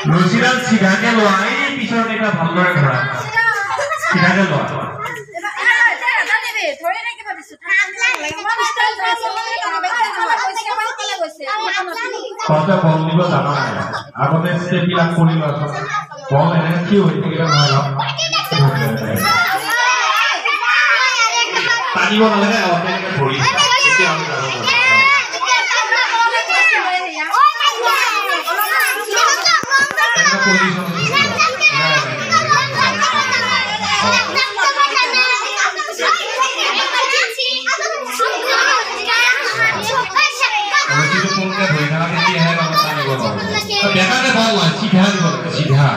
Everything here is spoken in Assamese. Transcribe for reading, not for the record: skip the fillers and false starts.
রশিদাল সিধাকে লয় পিছনে এটা ভালো করে ধরা সিধাকে লয় কথা বল দিব জানা নাই আগতে স্টেপ বিলাক কৰি লছ বল এনে কি হৈ থাকিলে নহয় টানিব নালাগে অকেনে ধৰি এতিয়া আমি জানো सीधा